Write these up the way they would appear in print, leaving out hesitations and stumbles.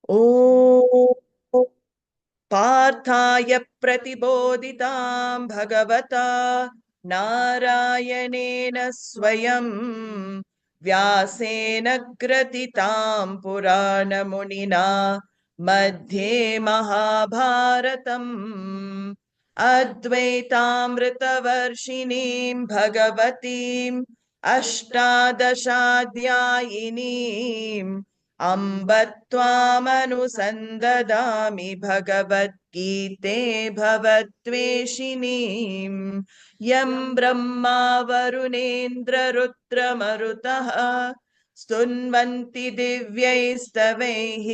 ॐ पार्थाय प्रतिबोधितां भगवता नारायणेन स्वयं व्यासेन ग्रथितां पुराणमुनिना मध्ये महाभारतम् अद्वैतामृतवर्षिणीं भगवतीम् अष्टादशाध्यायिनीम् अम्ब त्वामनुसन्ददामि भगवद्गीते भवद्वेषिणीम् यं ब्रह्मा वरुणेन्द्ररुद्रमरुतः स्तुन्वन्ति दिव्यैस्तवैः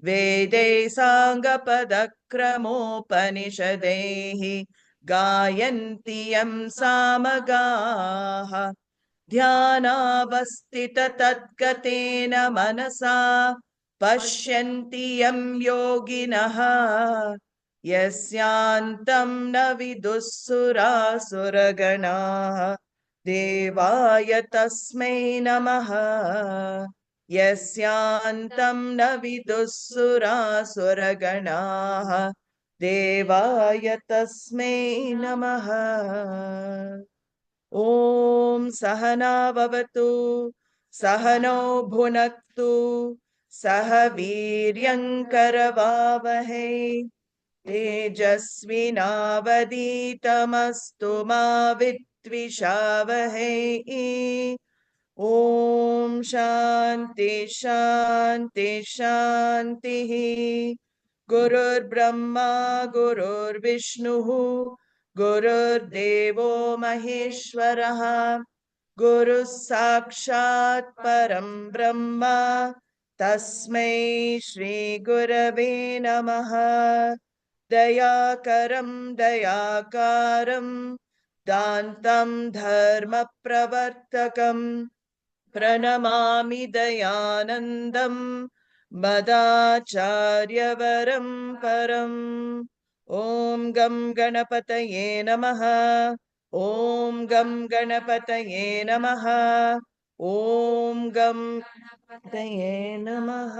वेदै साङ्गपदक्रमोपनिषदैः गायन्ति यं सामगाः ध्यानावस्थिततद्गतेन मनसा पश्यन्ति यं योगिनः यस्यान्तं न विदुःसुरासुरगणाः देवाय तस्मै नमः यस्यान्तं न विदुःसुरासुरगणाः देवाय तस्मै नमः ॐ सहना भवतु सहनौ भुनक्तु सह वीर्यङ्करवावहै तेजस्विनावधीतमस्तु मा विद्विषावहै ॐ शान्ति शान्ति शान्तिः गुरुर्ब्रह्मा गुरुर्विष्णुः गुरुर्देवो महेश्वरः गुरुः साक्षात् परं ब्रह्म तस्मै श्री गुरवे नमः दयाकरं दयाकारं दान्तं धर्मप्रवर्तकं प्रणमामि दयानन्दं मदाचार्यवरं परम् ॐ गं गणपतये नमः ॐ गं गणपतये नमः ॐ गं गणपतये नमः.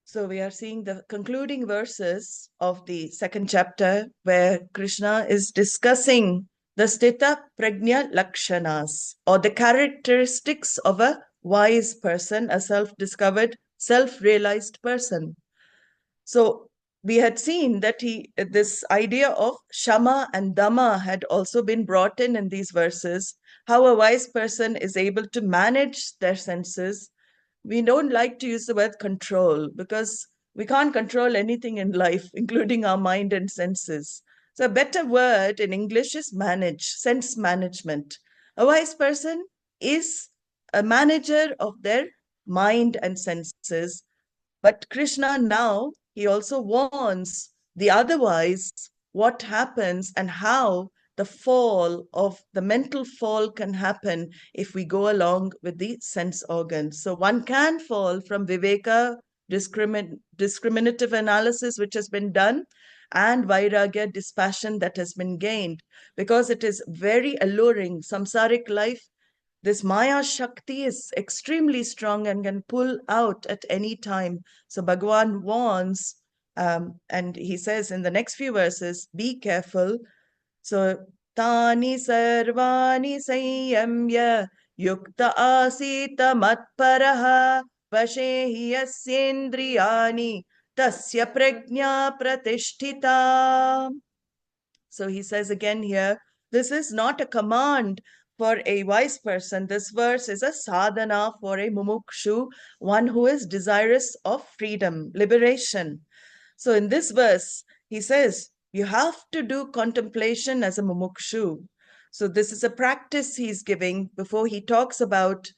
So we are seeing the concluding verses of the second chapter where Krishna is discussing the Sthita Prajna Lakshanas, or the characteristics of a wise person, a self-discovered, self-realized person. So we had seen that this idea of Shama and Dhamma had also been brought in these verses, how a wise person is able to manage their senses. We don't like to use the word control because we can't control anything in life, including our mind and senses. So a better word in English is manage, sense management. A wise person is a manager of their mind and senses. But Krishna now, he also warns the otherwise what happens and how the fall of the mental fall can happen if we go along with the sense organs. So one can fall from viveka, discriminative analysis which has been done, and vairagya, dispassion that has been gained, because it is very alluring. Samsaric life, this Maya Shakti is extremely strong and can pull out at any time. So Bhagavan warns, and he says in the next few verses, be careful. So Tani sarvani sanyamya yukta asita matparaha vashehi yasyendriyani tasya prajna pratishtita. So he says again here, this is not a command for a wise person. This verse is a sadhana for a mumukshu, one who is desirous of freedom, liberation. So in this verse, he says, you have to do contemplation as a mumukshu. So this is a practice he's giving before he talks about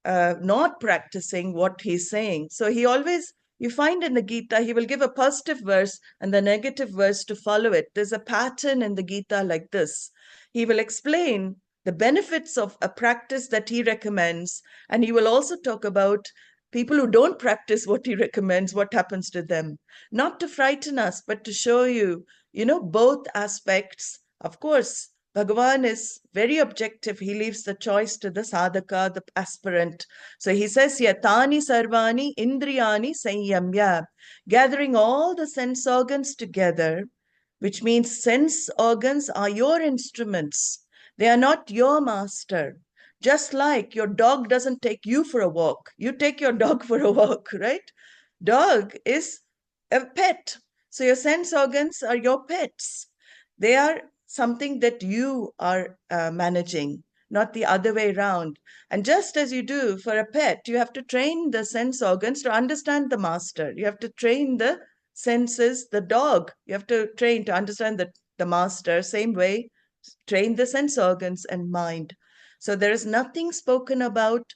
not practicing what he's saying. So he always, you find in the Gita, he will give a positive verse and the negative verse to follow it. There's a pattern in the Gita like this. He will explain the benefits of a practice that he recommends, and he will also talk about people who don't practice what he recommends, what happens to them. Not to frighten us, but to show you, both aspects. Of course, Bhagavan is very objective. He leaves the choice to the sadhaka, the aspirant. So he says, Yatani sarvani indriyani sanyamya, gathering all the sense organs together, which means sense organs are your instruments. They are not your master. Just like your dog doesn't take you for a walk, you take your dog for a walk, right? Dog is a pet. So your sense organs are your pets. They are something that you are managing, not the other way around. And just as you do for a pet, you have to train the sense organs to understand the master. You have to train the senses, the dog. You have to train to understand the master. Same way, train the sense organs and mind. So there is nothing spoken about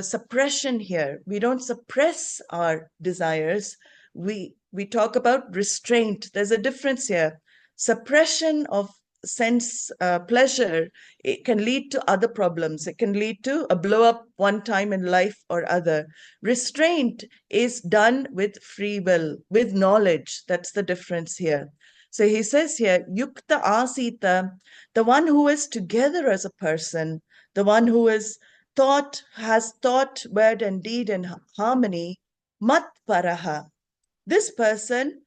suppression here. We don't suppress our desires. We talk about restraint. There's a difference here. Suppression of sense pleasure, it can lead to other problems. It can lead to a blow up one time in life or other. Restraint is done with free will, with knowledge. That's the difference here. So he says here, Yukta Asita, the one who is together as a person, the one who is has thought, word, and deed in harmony, mat paraha. This person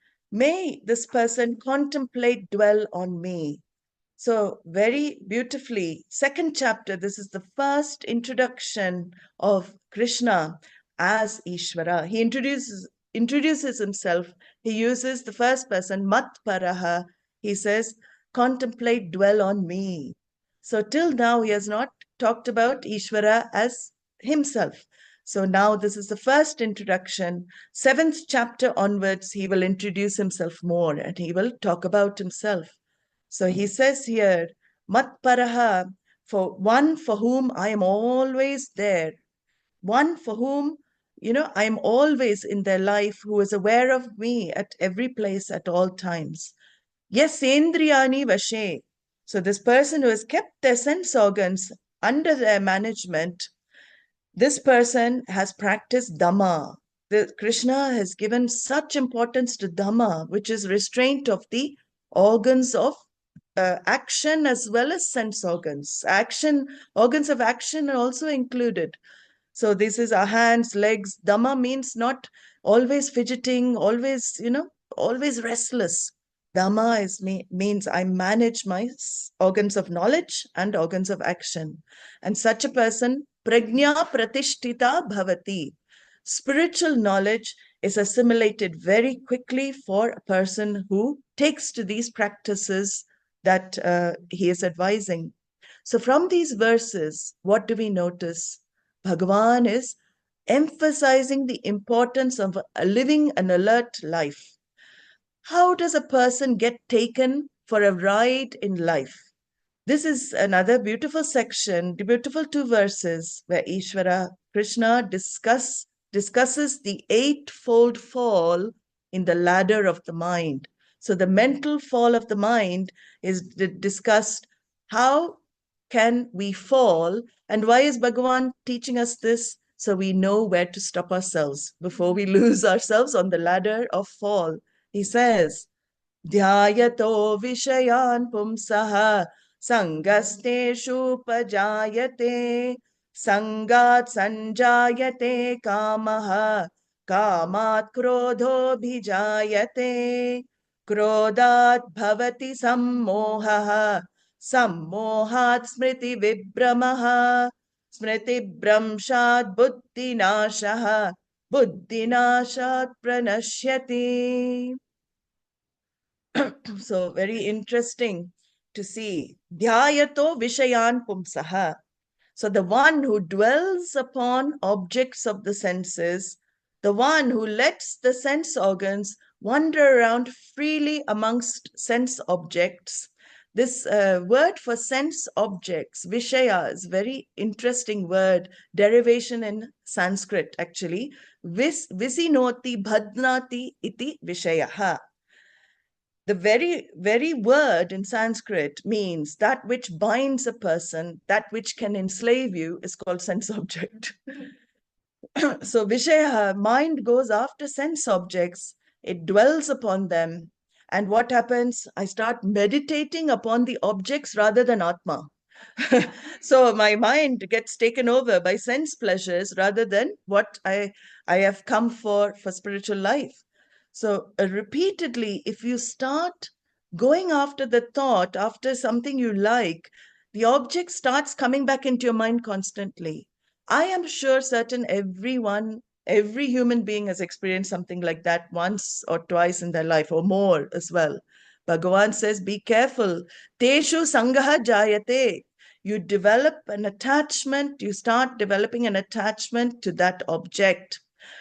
contemplate, dwell on me. So very beautifully, second chapter, this is the first introduction of Krishna as Ishvara. He introduces himself. He uses the first person, mat paraha. He says, contemplate, dwell on me. So till now, he has not talked about Ishvara as himself. So now this is the first introduction. Seventh chapter onwards, he will introduce himself more and he will talk about himself. So he says here, mat paraha, for one for whom I am always there, one for whom, I am always in their life, who is aware of me at every place at all times. Yes, Indriyani Vashe. So this person who has kept their sense organs under their management, this person has practiced Dhamma. Krishna has given such importance to Dhamma, which is restraint of the organs of action as well as sense organs. Organs of action are also included. So this is our hands, legs. Dhamma means not always fidgeting, always restless. Dhamma means I manage my organs of knowledge and organs of action. And such a person, prajna pratishtita bhavati. Spiritual knowledge is assimilated very quickly for a person who takes to these practices that he is advising. So from these verses, what do we notice? Bhagavan is emphasizing the importance of living an alert life. How does a person get taken for a ride in life? This is another beautiful section, the beautiful 2 verses where Ishvara, Krishna discusses the eightfold fall in the ladder of the mind. So the mental fall of the mind is discussed. How can we fall? And why is Bhagavan teaching us this? So we know where to stop ourselves before we lose ourselves on the ladder of fall. He says, Dhyayato vishayan pumsaha sangasteshu pajayate sangat sanjayate kamaha kamat krodho bhijayate krodat bhavati sammohaha sammohat smriti vibramaha smriti bramshat buddhinashaha buddhinashat pranashyati. So very interesting to see. Dhyayato vishayan pumsaha. So the one who dwells upon objects of the senses, the one who lets the sense organs wander around freely amongst sense objects. This word for sense objects, vishaya, is a very interesting word, derivation in Sanskrit actually. Visinoti bhadnati iti vishayaha. The very word in Sanskrit means that which binds a person, that which can enslave you is called sense object. So Vishaya, mind goes after sense objects, it dwells upon them. And what happens? I start meditating upon the objects rather than Atma. So my mind gets taken over by sense pleasures rather than what I have come for spiritual life. So repeatedly, if you start going after the thought, after something you like, the object starts coming back into your mind constantly. I am sure certain every human being has experienced something like that once or twice in their life or more as well. Bhagavan says, be careful. Teshu sangaha jayate. You develop an attachment, you start developing an attachment to that object.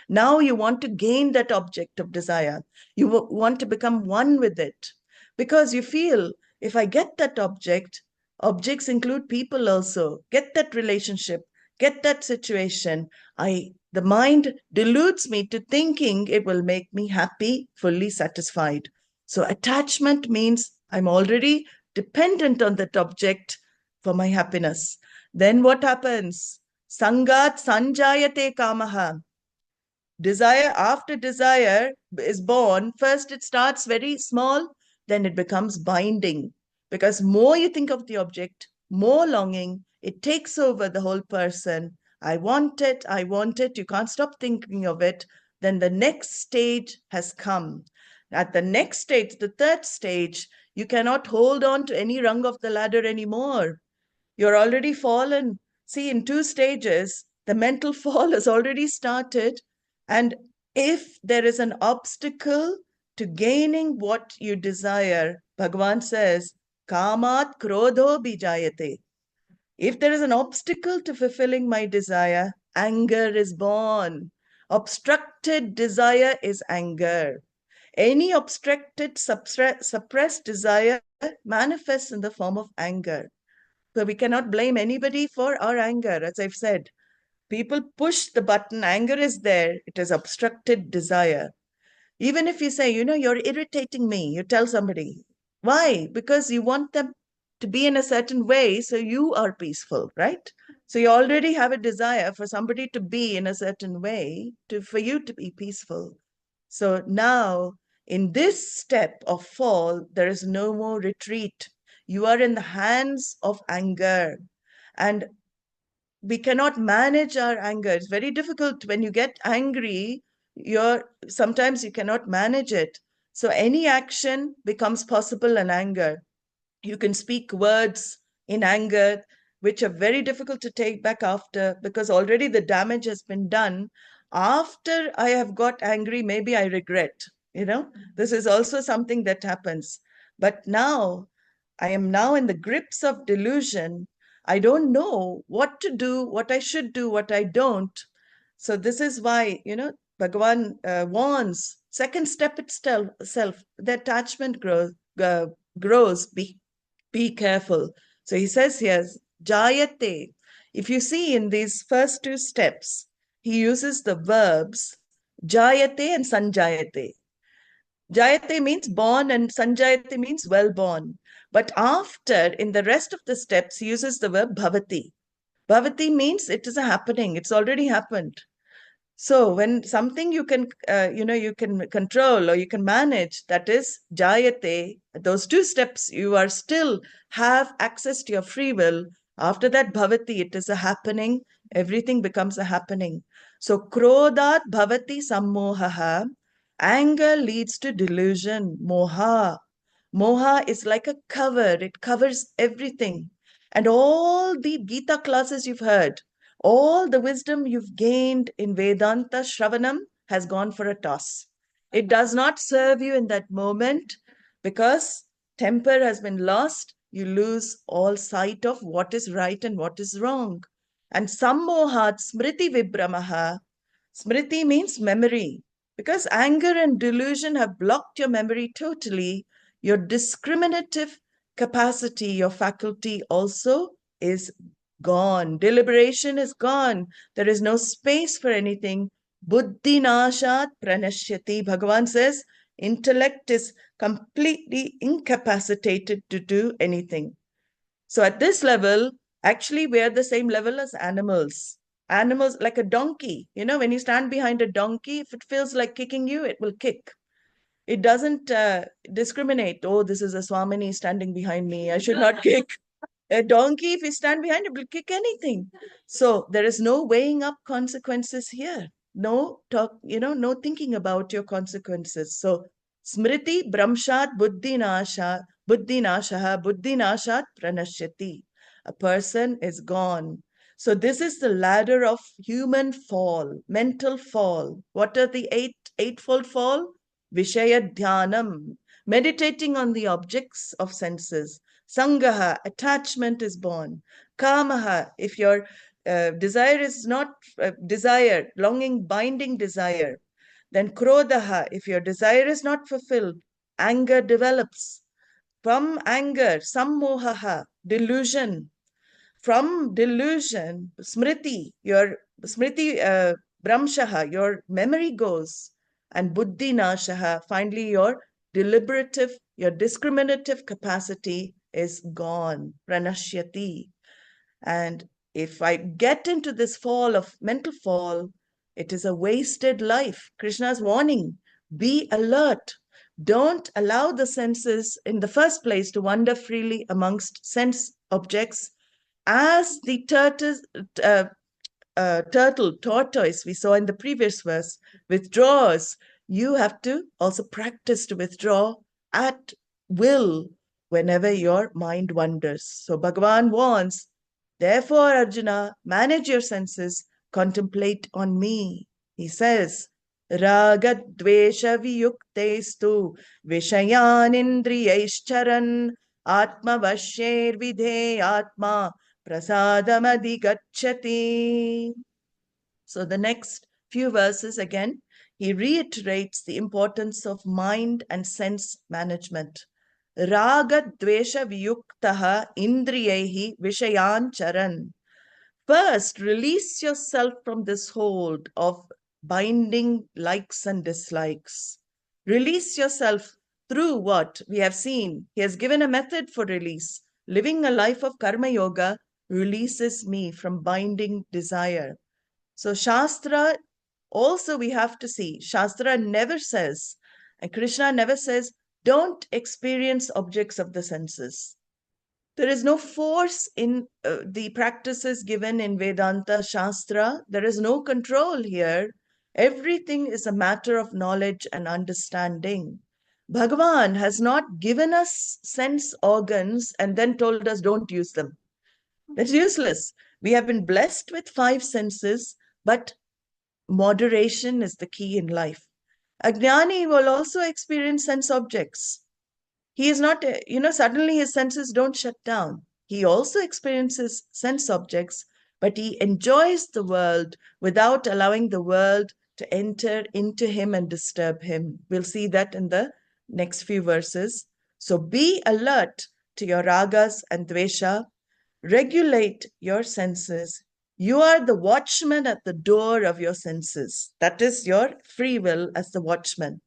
Now you want to gain that object of desire. You want to become one with it because you feel if I get that object, objects include people also, get that relationship, get that situation, the mind deludes me to thinking it will make me happy, fully satisfied. So attachment means I'm already dependent on that object for my happiness. Then what happens? Sangat sanjayate kamaha. Desire after desire is born. First, it starts very small, then it becomes binding. Because more you think of the object, more longing, it takes over the whole person. I want it, I want it. You can't stop thinking of it. Then the next stage has come. At the next stage, the third stage, you cannot hold on to any rung of the ladder anymore. You're already fallen. See, in two stages, the mental fall has already started. And if there is an obstacle to gaining what you desire, Bhagavan says, Kamat krodho bijayate. If there is an obstacle to fulfilling my desire, anger is born. Obstructed desire is anger. Any obstructed, suppressed desire manifests in the form of anger. So we cannot blame anybody for our anger. As I've said, people push the button, anger is there, it is obstructed desire. Even if you say, you're irritating me, you tell somebody. Why? Because you want them to be in a certain way so you are peaceful, right? So you already have a desire for somebody to be in a certain way for you to be peaceful. So now, in this step of fall, there is no more retreat. You are in the hands of anger. And we cannot manage our anger. It's very difficult when you get angry. Sometimes you cannot manage it. So any action becomes possible in anger. You can speak words in anger, which are very difficult to take back after because already the damage has been done. After I have got angry, maybe I regret. This is also something that happens. But now I am now in the grips of delusion. I don't know what to do, what I should do, what I don't. So this is why, Bhagavan warns, second step itself, the attachment grows, be careful. So he says here, jayate. If you see in these first two steps, he uses the verbs jayate and sanjayate. Jayate means born and sanjayate means well born. But after, in the rest of the steps, he uses the verb bhavati. Bhavati means it is a happening. It's already happened. So when something you can control or you can manage, that is jayate, those two steps, you are still have access to your free will. After that bhavati, it is a happening. Everything becomes a happening. So krodhat bhavati sammohaha. Anger leads to delusion, moha. Moha is like a cover. It covers everything. And all the Gita classes you've heard, all the wisdom you've gained in Vedānta Shravanam has gone for a toss. It does not serve you in that moment because temper has been lost. You lose all sight of what is right and what is wrong. And sammohat smriti vibramaha. Smriti means memory. Because anger and delusion have blocked your memory totally, your discriminative capacity, your faculty also is gone. Deliberation is gone. There is no space for anything. Buddhi nashat pranashyati. Bhagavan says intellect is completely incapacitated to do anything. So at this level, actually, we're the same level as animals. Animals, like a donkey, when you stand behind a donkey, if it feels like kicking you, it will kick. It doesn't discriminate. Oh, this is a Swamini standing behind me. I should not kick. A donkey, if you stand behind it, will kick anything. So there is no weighing up consequences here. No talk, no thinking about your consequences. So smriti bramshat buddhi nashat pranashyati. A person is gone. So this is the ladder of human fall, mental fall. What are the eightfold fall? Vishaya dhyanam, meditating on the objects of senses. Sangaha, attachment is born. Kamaha, if your desire is not desire, longing, binding desire. Then Krodhaha, if your desire is not fulfilled, anger develops. From anger, sammohaha, delusion. From delusion, smriti, your smriti bramshaha, your memory goes. And buddhi nashaha, finally your deliberative, your discriminative capacity is gone, pranashyati. And if I get into this fall of mental fall, it is a wasted life. Krishna's warning, be alert. Don't allow the senses in the first place to wander freely amongst sense objects. As the tortoise we saw in the previous verse, withdraws, you have to also practice to withdraw at will whenever your mind wanders. So Bhagavan warns, therefore, Arjuna, manage your senses, contemplate on me. He says, Raga dvesha viyuktestu vishayan indriyaischaran atma vasher vidhe atma prasadamadi. So the next few verses again, he reiterates the importance of mind and sense management. Raga dvesha viyuktaha indriyehi vishayan charan. First, release yourself from this hold of binding likes and dislikes. Release yourself through what we have seen. He has given a method for release. Living a life of karma yoga releases me from binding desire. So Shastra, also we have to see, Shastra never says, and Krishna never says, don't experience objects of the senses. There is no force in the practices given in Vedanta Shastra. There is no control here. Everything is a matter of knowledge and understanding. Bhagavan has not given us sense organs and then told us don't use them. That's useless. We have been blessed with 5 senses, but moderation is the key in life. A jnani will also experience sense objects. He is not, suddenly his senses don't shut down. He also experiences sense objects, but he enjoys the world without allowing the world to enter into him and disturb him. We'll see that in the next few verses. So be alert to your ragas and dvesha. Regulate your senses. You are the watchman at the door of your senses. That is your free will as the watchman.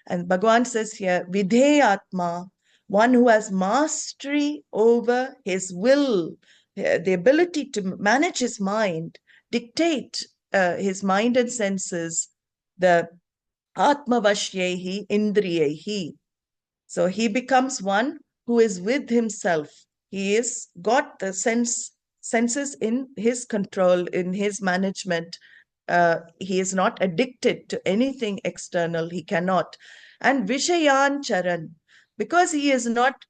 And Bhagavan says here, Vidheyatma, one who has mastery over his will, the ability to manage his mind, dictate his mind and senses, the Atma Vashyehi Indriyehi. So he becomes one who is with himself. He is got the senses in his control, in his management. He is not addicted to anything external. He cannot. And Vishayan Charan, because he is not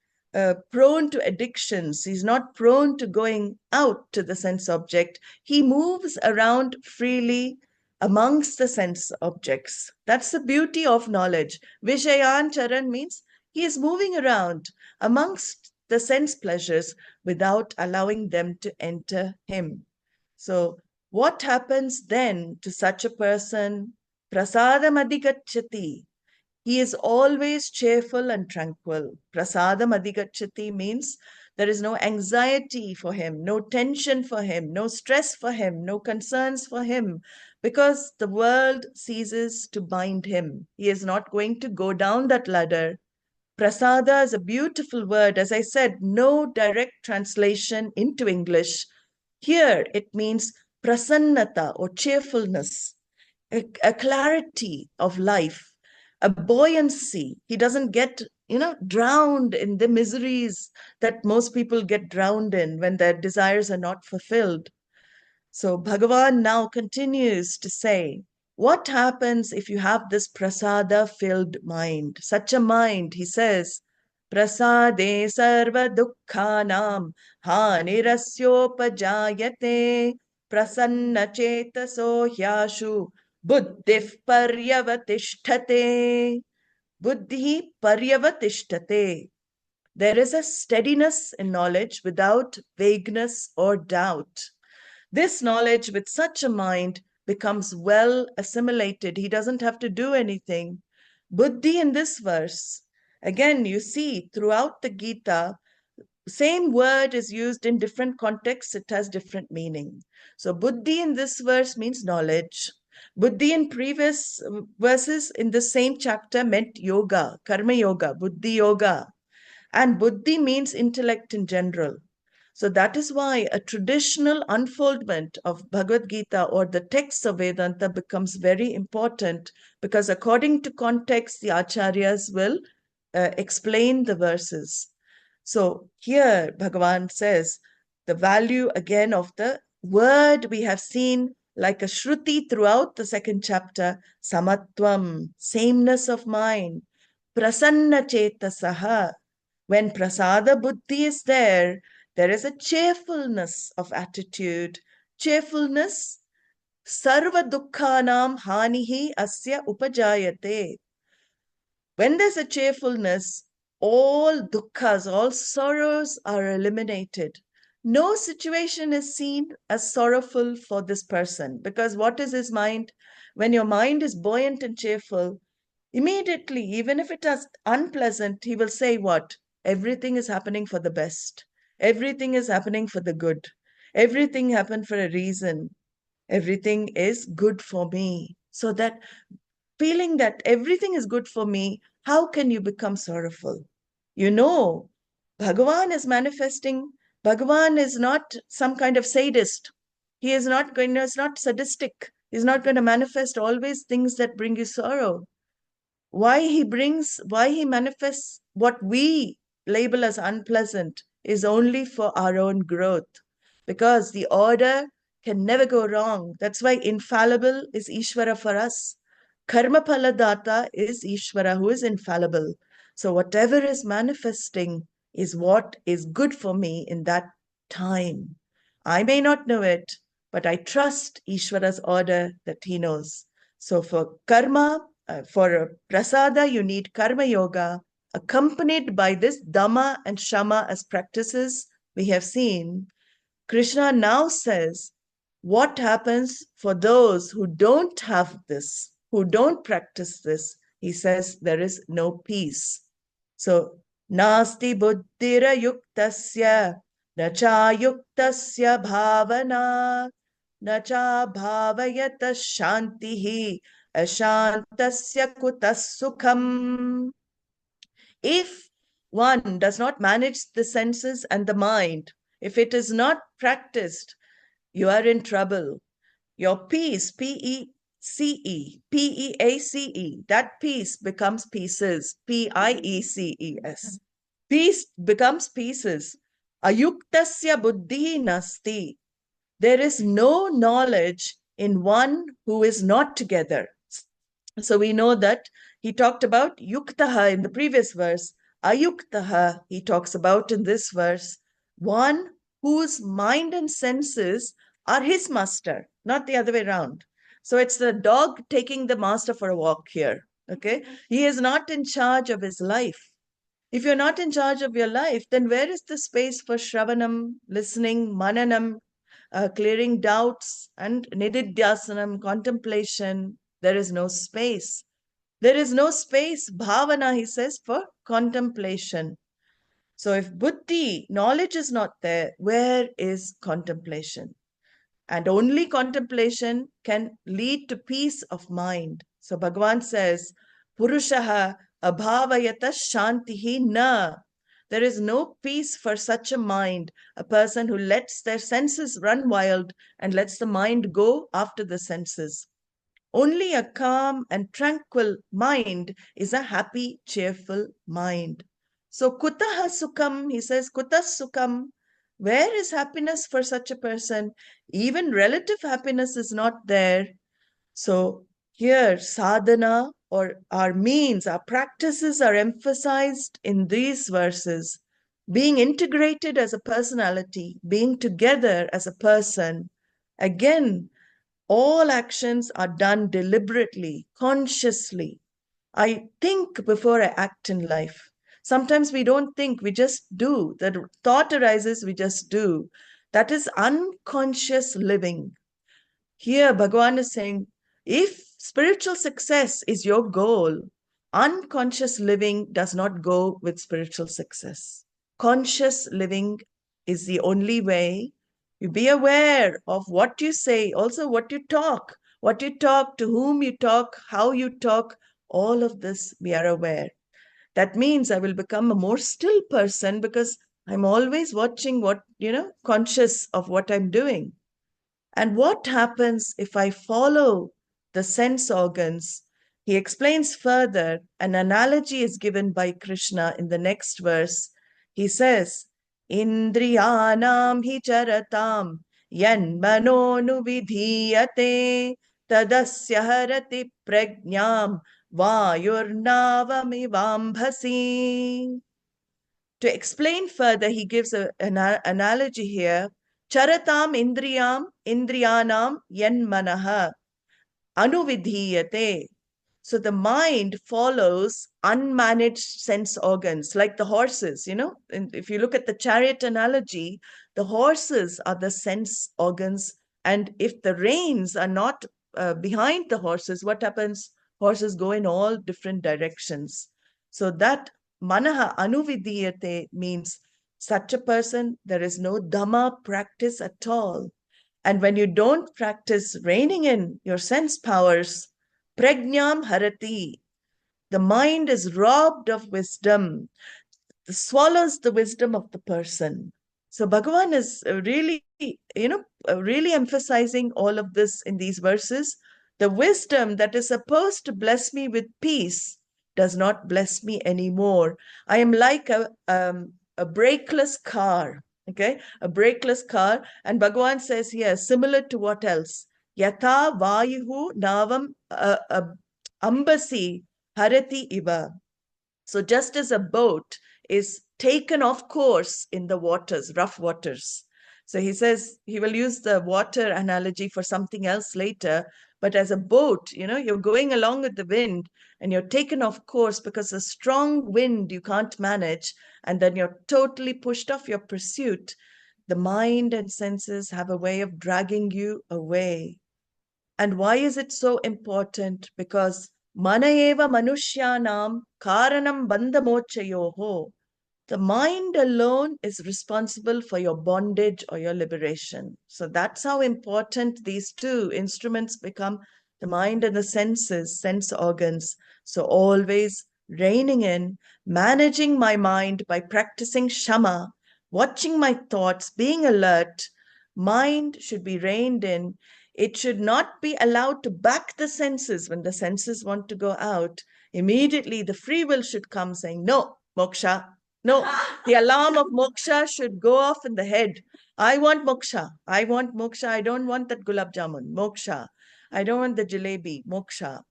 prone to addictions, he's not prone to going out to the sense object, he moves around freely amongst the sense objects. That's the beauty of knowledge. Vishayan Charan means he is moving around amongst the sense pleasures without allowing them to enter him. So what happens then to such a person? Prasadam adhigacchati. He is always cheerful and tranquil. Prasadam adhigacchati means there is no anxiety for him, no tension for him, no stress for him, no concerns for him, because the world ceases to bind him. He is not going to go down that ladder. Prasada is a beautiful word. As I said, no direct translation into English. Here it means prasannata or cheerfulness, a clarity of life. a buoyancy. He doesn't get, drowned in the miseries that most people get drowned in when their desires are not fulfilled. So Bhagavan now continues to say, what happens if you have this prasada-filled mind? Such a mind, he says, prasade sarva dukkhanam hanirasyopajayate prasanna chetaso hyashu buddhif paryavatishthate. Buddhi paryavatishthate. There is a steadiness in knowledge without vagueness or doubt. This knowledge with such a mind becomes well assimilated. He doesn't have to do anything. Buddhi in this verse, again, you see throughout the Gita, same word is used in different contexts. It has different meaning. So buddhi in this verse means knowledge. Buddhi in previous verses in the same chapter meant yoga, karma yoga, buddhi yoga. And buddhi means intellect in general. So that is why a traditional unfoldment of Bhagavad Gita or the texts of Vedanta becomes very important, because according to context, the acharyas will explain the verses. So here Bhagavan says the value again of the word we have seen like a shruti throughout the second chapter, samatvam, sameness of mind, prasanna chetasaha. When prasada buddhi is there is a cheerfulness of attitude. Cheerfulness, sarva dukkhanam hanihi asya upajayate. When there's a cheerfulness, all dukkhas, all sorrows are eliminated. No situation is seen as sorrowful for this person, because what is his mind? When your mind is buoyant and cheerful, immediately, even if it is unpleasant, he will say what? Everything is happening for the best. Everything is happening for the good. Everything happened for a reason. Everything is good for me. So that feeling that everything is good for me, how can you become sorrowful? Bhagavan is manifesting. Bhagavan is not some kind of sadist. He is not sadistic. He's not going to manifest always things that bring you sorrow. Why he manifests what we label as unpleasant is only for our own growth, because the order can never go wrong. That's why infallible is Ishvara for us. Karma Phaladata is Ishvara, who is infallible. So whatever is manifesting is what is good for me in that time. I may not know it, but I trust Ishvara's order that he knows. So for karma, for prasada, you need karma yoga, accompanied by this dhamma and shama as practices we have seen. Krishna now says, what happens for those who don't have this, who don't practice this? He says there is no peace. So, nasti buddhira yuktasya, nacha yuktasya bhavana, nacha bhavayata shantihi, ashantasya kutas sukham. If one does not manage the senses and the mind, if it is not practiced, you are in trouble. Your peace, P-E-A-C-E, that peace becomes pieces, P-I-E-C-E-S. Peace becomes pieces. Ayuktasya buddhi nasti. There is no knowledge in one who is not together. So we know that he talked about yuktaha in the previous verse. Ayuktaha, he talks about in this verse, one whose mind and senses are his master, not the other way around. So it's the dog taking the master for a walk here. Okay, he is not in charge of his life. If you're not in charge of your life, then where is the space for shravanam, listening, mananam, clearing doubts, and nididhyasanam, contemplation? There is no space. There is no space, bhavana, he says, for contemplation. So if buddhi, knowledge is not there, where is contemplation? And only contemplation can lead to peace of mind. So Bhagavan says, Purushaha abhavayata shantihi na. There is no peace for such a mind, a person who lets their senses run wild and lets the mind go after the senses. Only a calm and tranquil mind is a happy, cheerful mind. So, kutaha sukham, he says, kutas sukham. Where is happiness for such a person? Even relative happiness is not there. So, here, sadhana or our means, our practices are emphasized in these verses. Being integrated as a personality, being together as a person. Again, all actions are done deliberately, consciously. I think before I act in life. Sometimes we don't think, we just do. The thought arises, we just do. That is unconscious living. Here, Bhagavan is saying, if spiritual success is your goal, unconscious living does not go with spiritual success. Conscious living is the only way. You be aware of what you say, also what you talk, to whom you talk, how you talk, all of this we are aware. That means I will become a more still person because I'm always watching what, conscious of what I'm doing. And what happens if I follow the sense organs? He explains further. An analogy is given by Krishna in the next verse. He says, Indriyanam hi charatam yan manonu vidhiyate tadasya harati prajnam vayurnavamivambhasi. To explain further, he gives an analogy here. Charatam indriyanam yen manaha anuvidhiyate. So the mind follows unmanaged sense organs, like the horses, And if you look at the chariot analogy, the horses are the sense organs. And if the reins are not behind the horses, what happens? Horses go in all different directions. So that manaha anuvidhiyate means such a person, there is no dhamma practice at all. And when you don't practice reining in your sense powers, prajnam harati, the mind is robbed of wisdom, swallows the wisdom of the person. So Bhagavan is really emphasizing all of this in these verses. The wisdom that is supposed to bless me with peace does not bless me anymore. I am like a brakeless car. Okay, a brakeless car. And Bhagavan says here, similar to what else? Yatha vayuhu navam ambasi harati iva. So just as a boat is taken off course in the waters, rough waters. So he says he will use the water analogy for something else later. But as a boat, you're going along with the wind and you're taken off course because a strong wind you can't manage, and then you're totally pushed off your pursuit. The mind and senses have a way of dragging you away. And why is it so important? Because mana eva manushyanam karanam bandhamochayoho. The mind alone is responsible for your bondage or your liberation. So that's how important these two instruments become, the mind and the senses, sense organs. So always reining in, managing my mind by practicing shama, watching my thoughts, being alert. Mind should be reined in. It should not be allowed to back the senses when the senses want to go out. Immediately the free will should come saying, no, moksha. No, the alarm of moksha should go off in the head. I want moksha. I want moksha. I don't want that gulab jamun. Moksha. I don't want the jalebi. Moksha.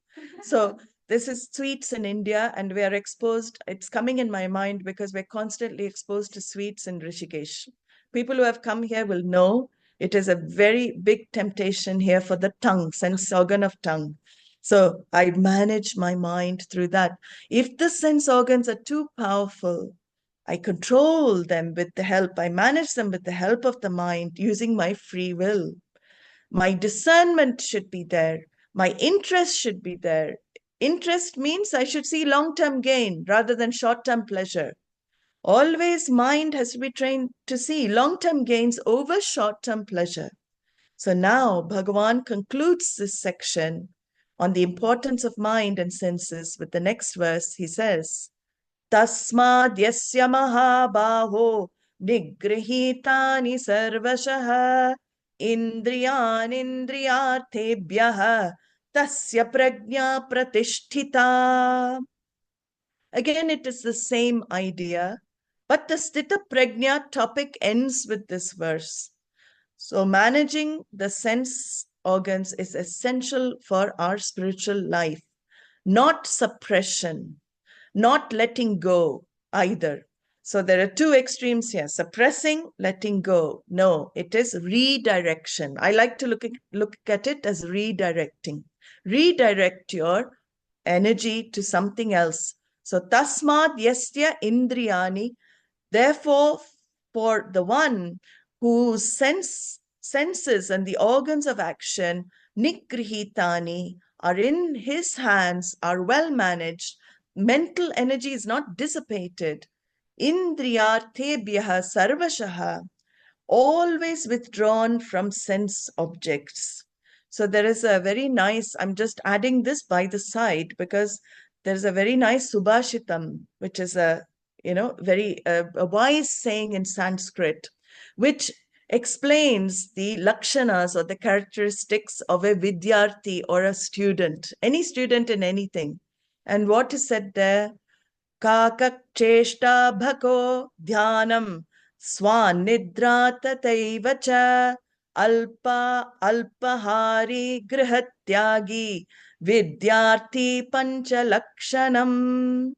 So this is sweets in India, and we are exposed. It's coming in my mind because we're constantly exposed to sweets in Rishikesh. People who have come here will know it is a very big temptation here for the tongue, sense organ of tongue. So I manage my mind through that. If the sense organs are too powerful, I control them with the help, I manage them with the help of the mind using my free will. My discernment should be there. My interest should be there. Interest means I should see long-term gain rather than short-term pleasure. Always mind has to be trained to see long-term gains over short-term pleasure. So now Bhagavan concludes this section on the importance of mind and senses with the next verse. He says, Tasmad yasya mahabaho nigrihitani sarvashah indriyan indriyarthebhyah tasya prajna pratisthita. Again, it is the same idea, but the Sthita Prajna topic ends with this verse. So, managing the sense organs is essential for our spiritual life, not suppression, not letting go either. So, there are two extremes here, suppressing, letting go. No, it is redirection. I like to look at it as redirecting. Redirect your energy to something else. So, tasmad yasya indriyani. Therefore, for the one whose senses and the organs of action, nigrihitani, are in his hands, are well managed, mental energy is not dissipated. Indriyarthebhyaha sarvashaha, always withdrawn from sense objects. So there is a very nice, I'm just adding this by the side because there's a very nice subhashitam, which is a, very a wise saying in Sanskrit, which explains the lakshanas or the characteristics of a vidyarthi or a student, any student in anything. And what is said there? Kakakcheshta bhako dhyanam swanidra tataiva cha alpahari grihatyagi vidyarthi panchalakshanam.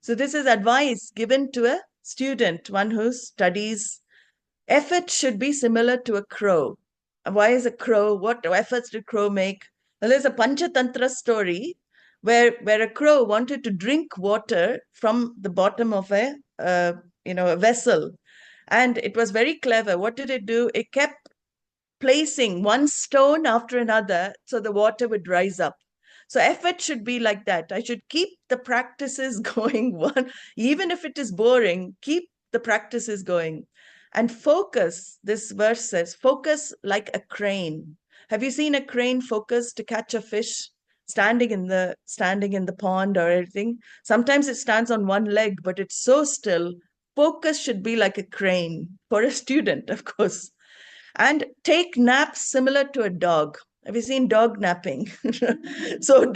So this is advice given to a student, one who studies. Effort should be similar to a crow. Why is a crow? What efforts did crow make? Well, there's a Panchatantra story where a crow wanted to drink water from the bottom of a vessel, and it was very clever. What did it do? It kept placing one stone after another so the water would rise up. So effort should be like that. I should keep the practices going, one, even if it is boring, keep the practices going. And focus, this verse says, focus like a crane. Have you seen a crane focus to catch a fish standing in the pond or anything? Sometimes it stands on one leg, but it's so still. Focus should be like a crane for a student, of course. And take naps similar to a dog. Have you seen dog napping? So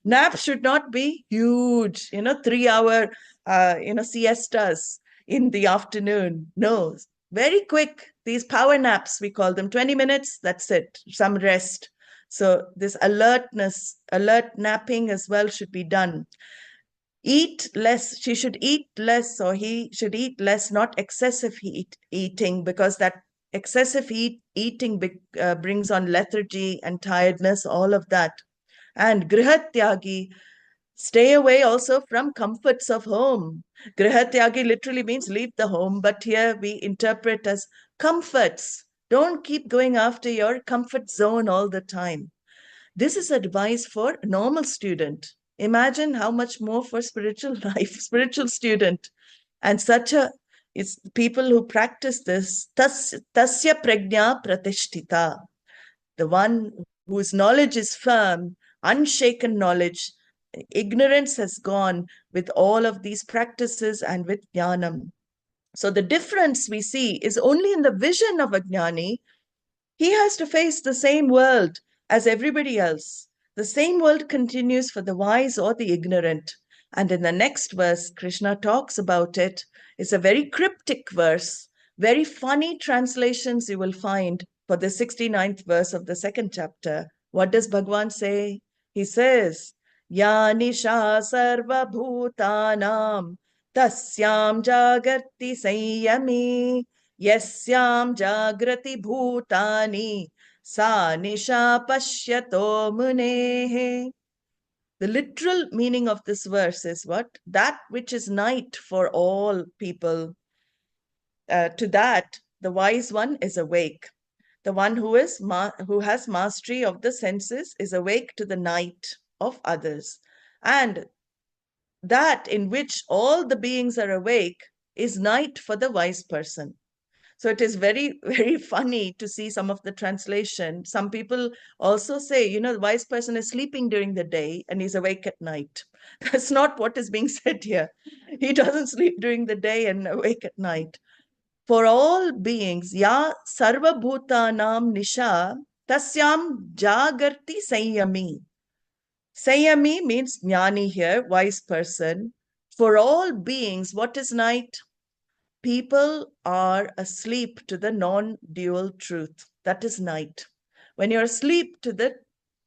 naps should not be huge, 3-hour, siestas in the afternoon. No, very quick. These power naps, we call them, 20 minutes, that's it, some rest. So this alertness, alert napping as well should be done. Eat less, she should eat less, or he should eat less, not excessive eating, because that excessive eating brings on lethargy and tiredness, all of that. And grihatyagi, stay away also from comforts of home. Grihatyagi literally means leave the home, but here we interpret as comforts. Don't keep going after your comfort zone all the time. This is advice for a normal student. Imagine how much more for spiritual life, spiritual student. And it's people who practice this, tasya prajna pratishtita, the one whose knowledge is firm, unshaken knowledge. Ignorance has gone with all of these practices and with jnanam. So the difference we see is only in the vision of a jnani. He has to face the same world as everybody else. The same world continues for the wise or the ignorant. And in the next verse, Krishna talks about it. It's a very cryptic verse, very funny translations you will find for the 69th verse of the second chapter. What does Bhagavan say? He says, Ya nisha sarva bhutanam tasyam jagarti sanyami yasyam jagrati bhutani sa nisha pashyato munehe. The literal meaning of this verse is what? That which is night for all people. To that, the wise one is awake. The one who has mastery of the senses is awake to the night of others. And that in which all the beings are awake is night for the wise person. So it is very, very funny to see some of the translation. Some people also say, the wise person is sleeping during the day and he's awake at night. That's not what is being said here. He doesn't sleep during the day and awake at night. For all beings, ya sarva bhutanam nisha Tasyam jagarti sanyami. Sanyami means jnani here, wise person. For all beings, what is night? People are asleep to the non-dual truth. That is night. When you're asleep to the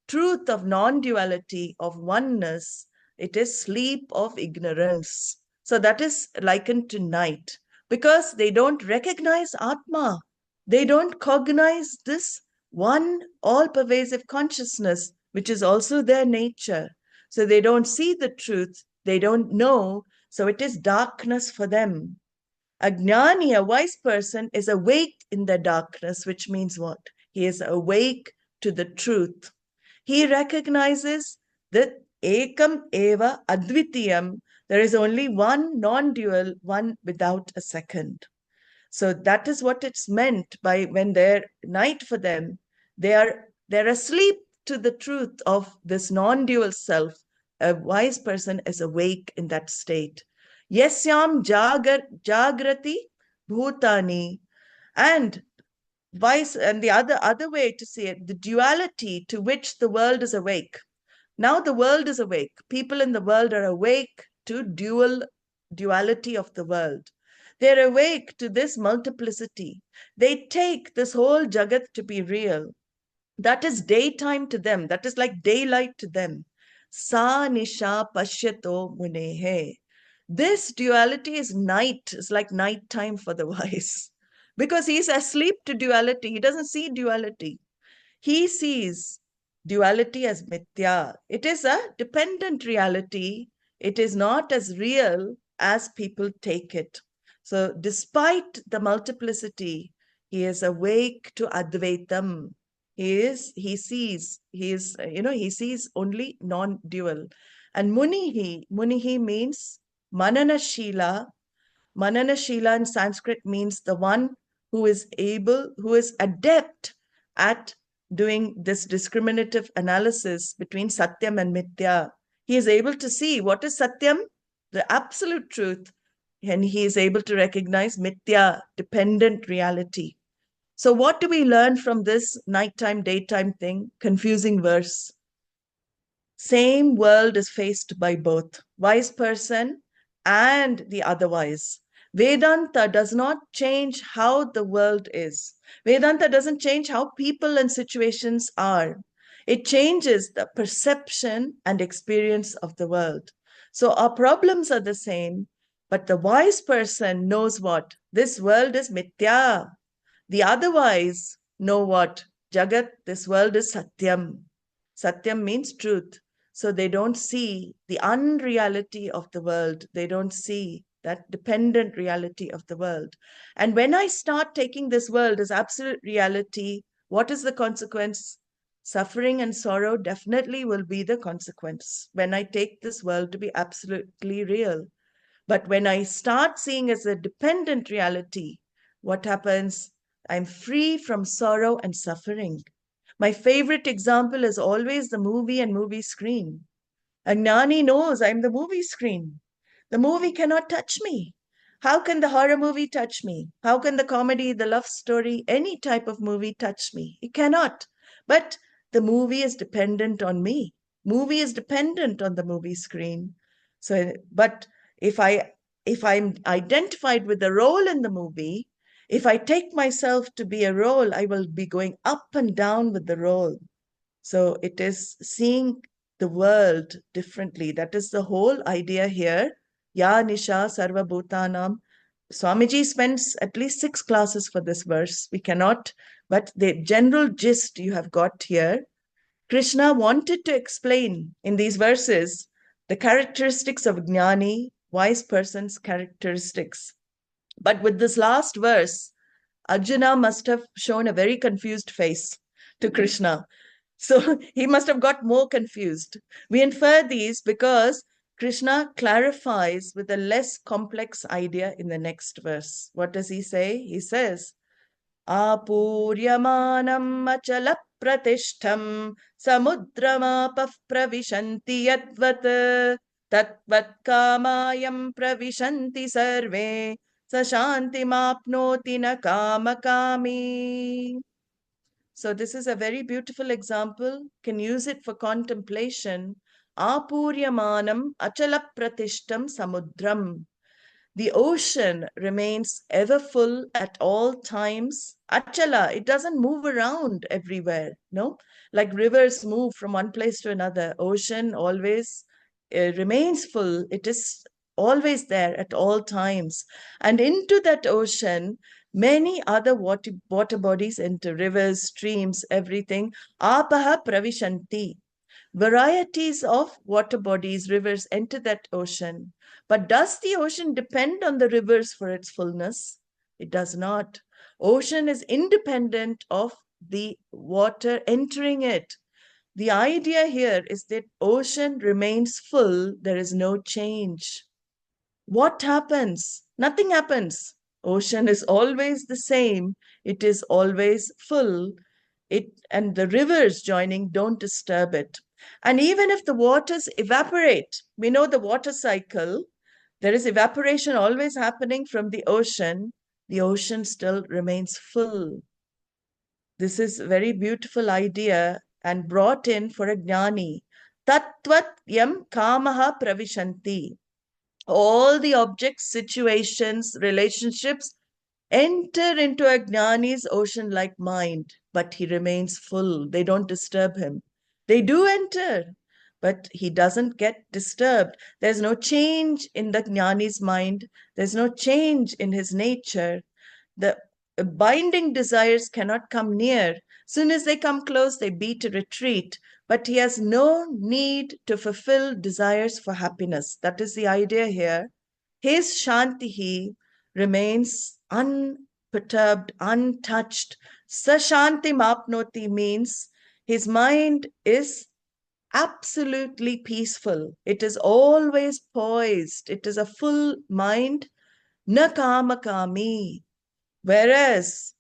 truth of non-duality, of oneness, it is sleep of ignorance. So that is likened to night because they don't recognize Atma. They don't cognize this one all-pervasive consciousness, which is also their nature. So they don't see the truth. They don't know. So it is darkness for them. A jnani, a wise person, is awake in the darkness, which means what? He is awake to the truth. He recognizes that ekam eva advitiyam, there is only one non-dual, one without a second. So that is what it's meant by when they're night for them. They're asleep to the truth of this non-dual self. A wise person is awake in that state. Yasyam jagrati bhutani. And vice, and the other way to see it, the duality to which the world is awake. Now the world is awake. People in the world are awake to duality of the world. They're awake to this multiplicity. They take this whole jagat to be real. That is daytime to them. That is like daylight to them. Sa nisha pashyato munehe. This duality is night. It's like nighttime for the wise. Because he's asleep to duality. He doesn't see duality. He sees duality as mithya. It is a dependent reality. It is not as real as people take it. So despite the multiplicity, he is awake to Advaitam. He sees only non-dual. And Munihi means Mananashila. Mananashila in Sanskrit means the one who is adept at doing this discriminative analysis between Satyam and Mithya. He is able to see what is Satyam, the absolute truth, and he is able to recognize Mithya, dependent reality. So what do we learn from this nighttime, daytime thing? Confusing verse. Same world is faced by both wise person and the otherwise. Vedanta does not change how the world is. Vedanta doesn't change how people and situations are. It changes the perception and experience of the world. So our problems are the same, but the wise person knows what? This world is mithya. The otherwise know what? Jagat, this world is satyam. Satyam means truth. So they don't see the unreality of the world. They don't see that dependent reality of the world. And when I start taking this world as absolute reality, what is the consequence? Suffering and sorrow definitely will be the consequence when I take this world to be absolutely real. But when I start seeing as a dependent reality, what happens? I'm free from sorrow and suffering. My favorite example is always the movie and movie screen. A jnani knows I'm the movie screen. The movie cannot touch me. How can the horror movie touch me? How can the comedy, the love story, any type of movie touch me? It cannot. But the movie is dependent on me. Movie is dependent on the movie screen. So, but if I'm identified with the role in the movie, if I take myself to be a role, I will be going up and down with the role. So it is seeing the world differently. That is the whole idea here. Ya Nisha Sarva Bhutanam. Swamiji spends at least 6 classes for this verse. We cannot, but the general gist you have got here. Krishna wanted to explain in these verses the characteristics of Jnani, wise person's characteristics. But with this last verse, Arjuna must have shown a very confused face to Krishna. So he must have got more confused. We infer these because Krishna clarifies with a less complex idea in the next verse. What does he say? He says, Apuryamanam achala pratishtham samudramapah pravishanti yadvat tatvat kamayam pravishanti sarve sa shanti mapnoti na kamakami. So this is a very beautiful example. Can use it for contemplation. Apuryamanam achalapratishtam samudram. The ocean remains ever full at all times. Achala, it doesn't move around everywhere, no? Like rivers move from one place to another. Ocean always remains full. It is always there at all times. And into that ocean, many other water bodies enter, rivers, streams, everything. Apaha pravishanti. Varieties of water bodies, rivers enter that ocean. But does the ocean depend on the rivers for its fullness? It does not. Ocean is independent of the water entering it. The idea here is that ocean remains full, there is no change. What happens? Nothing happens. Ocean is always the same. It is always full. And the rivers joining don't disturb it. And even if the waters evaporate, we know the water cycle, there is evaporation always happening from the ocean still remains full. This is a very beautiful idea and brought in for a jnani. Tattvat yam kamaha pravishanti. All the objects, situations, relationships enter into a jnani's ocean-like mind, but he remains full. They don't disturb him. They do enter, but he doesn't get disturbed. There's no change in the jnani's mind. There's no change in his nature. The binding desires cannot come near. Soon as they come close, they beat a retreat. But he has no need to fulfill desires for happiness. That is the idea here. His shantihi remains unperturbed, untouched. Sashanti mapnoti means his mind is absolutely peaceful. It is always poised. It is a full mind. Na kama kami. Whereas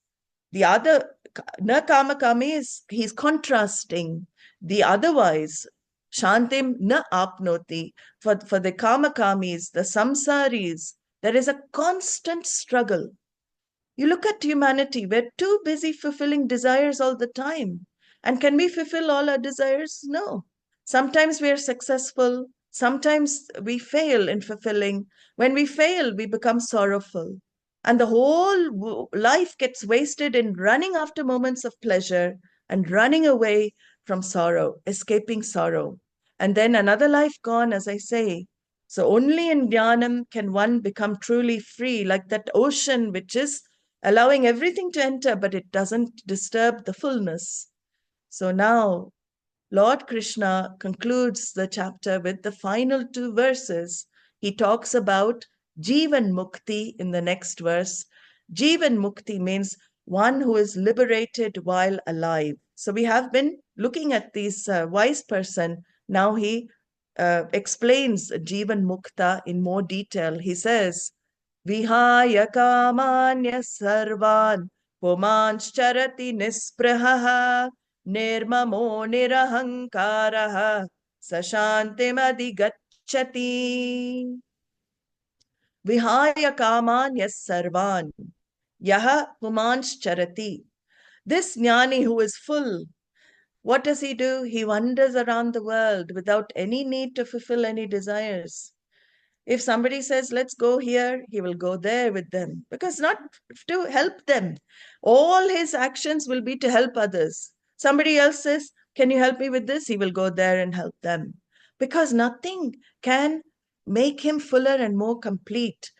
the other, na kama kami is, he's contrasting. The otherwise, shantim na apnoti. For the kamakamis, the samsaris, there is a constant struggle. You look at humanity, we're too busy fulfilling desires all the time. And can we fulfill all our desires? No. Sometimes we are successful. Sometimes we fail in fulfilling. When we fail, we become sorrowful. And the whole life gets wasted in running after moments of pleasure and running away from sorrow, escaping sorrow. And then another life gone, as I say. So only in Jnanam can one become truly free, like that ocean which is allowing everything to enter, but it doesn't disturb the fullness. So now, Lord Krishna concludes the chapter with the final two verses. He talks about Jivan Mukti in the next verse. Jivan Mukti means one who is liberated while alive. So we have been looking at this wise person. Now he explains Jivan Mukta in more detail. He says, Vihaya kamanya sarvan pumanscharati nisprahaha nirmamo nirahankaraha sashantim adhigacchati. Vihaya kamanya sarvan yaha pumanscharati. This jnani who is full, what does he do? He wanders around the world without any need to fulfill any desires. If somebody says, let's go here, he will go there with them because not to help them. All his actions will be to help others. Somebody else says, can you help me with this? He will go there and help them because nothing can make him fuller and more complete.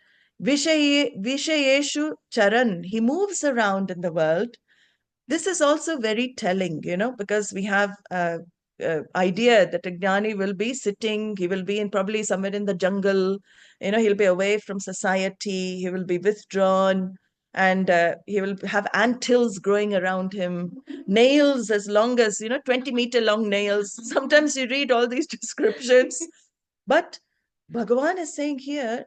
Vishayeshu charan, he moves around in the world. This is also very telling, because we have idea that a jnani will be sitting, he will be in probably somewhere in the jungle, he'll be away from society, he will be withdrawn, and he will have anthills growing around him, nails as long as, 20-meter long nails. Sometimes you read all these descriptions, but Bhagavan is saying here,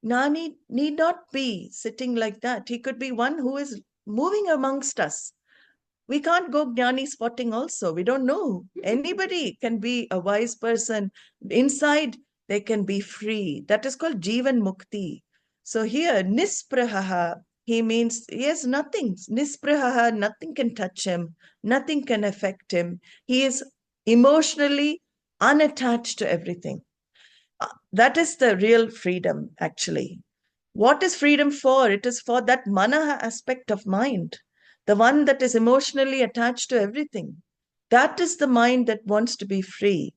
Jnani need not be sitting like that. He could be one who is moving amongst us. We can't go jnani spotting also. We don't know. Anybody can be a wise person. Inside, they can be free. That is called Jivan Mukti. So here, Nisprahaha, he means he has nothing. Nisprihaha, nothing can touch him, nothing can affect him. He is emotionally unattached to everything. That is the real freedom, actually. What is freedom for? It is for that manaha aspect of mind, the one that is emotionally attached to everything. That is the mind that wants to be free.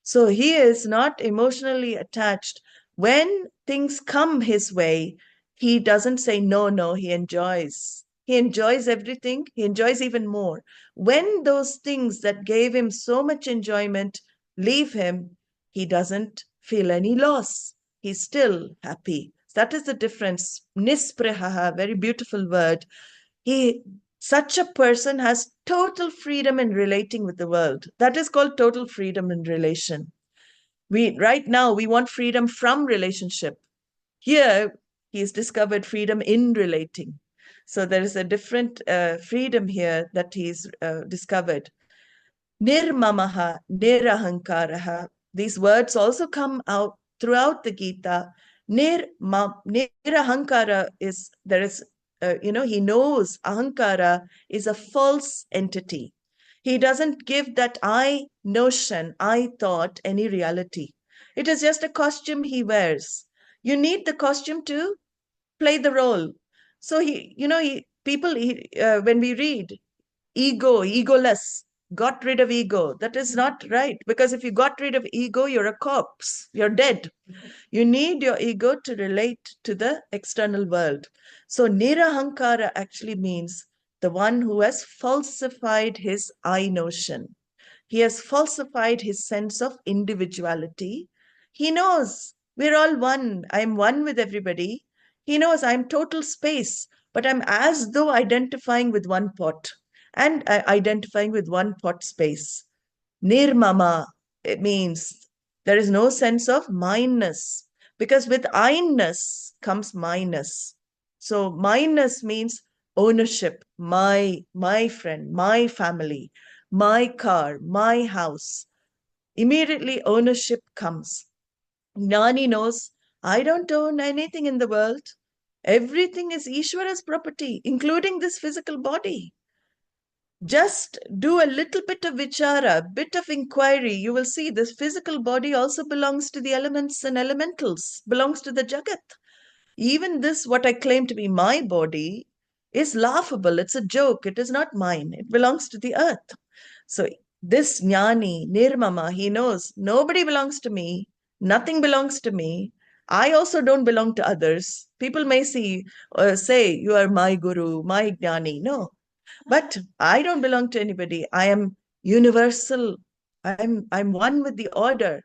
So he is not emotionally attached. When things come his way, he doesn't say no, no, he enjoys. He enjoys everything. He enjoys even more. When those things that gave him so much enjoyment leave him, he doesn't feel any loss. He's still happy. That is the difference. Nisprihaha, very beautiful word. Such a person has total freedom in relating with the world. That is called total freedom in relation. Right now we want freedom from relationship. Here he's discovered freedom in relating. So there is a different freedom here that he's discovered. Nirmamaha, nirahankaraha. These words also come out throughout the Gita. Nirahankara is, there is, he knows ahankara is a false entity. He doesn't give that I notion, I thought, any reality. It is just a costume he wears. You need the costume to play the role. So when we read, egoless, got rid of ego. That is not right. Because if you got rid of ego, you're a corpse. You're dead. You need your ego to relate to the external world. So nirahankara actually means the one who has falsified his I notion. He has falsified his sense of individuality. He knows we're all one. I'm one with everybody. He knows I'm total space, but I'm as though identifying with one pot and identifying with one pot space. Nirmama, it means there is no sense of mindness, because with I-ness comes minus. So minus means ownership, my friend, my family, my car, my house. Immediately ownership comes. Gnani knows, I don't own anything in the world. Everything is Ishvara's property, including this physical body. Just do a little bit of vichara, bit of inquiry. You will see this physical body also belongs to the elements and elementals, belongs to the Jagat. Even this, what I claim to be my body, is laughable. It's a joke. It is not mine. It belongs to the earth. So this jnani, nirmama, he knows nobody belongs to me. Nothing belongs to me. I also don't belong to others. People may say, you are my guru, my jnani. No, but I don't belong to anybody. I am universal. I'm one with the order.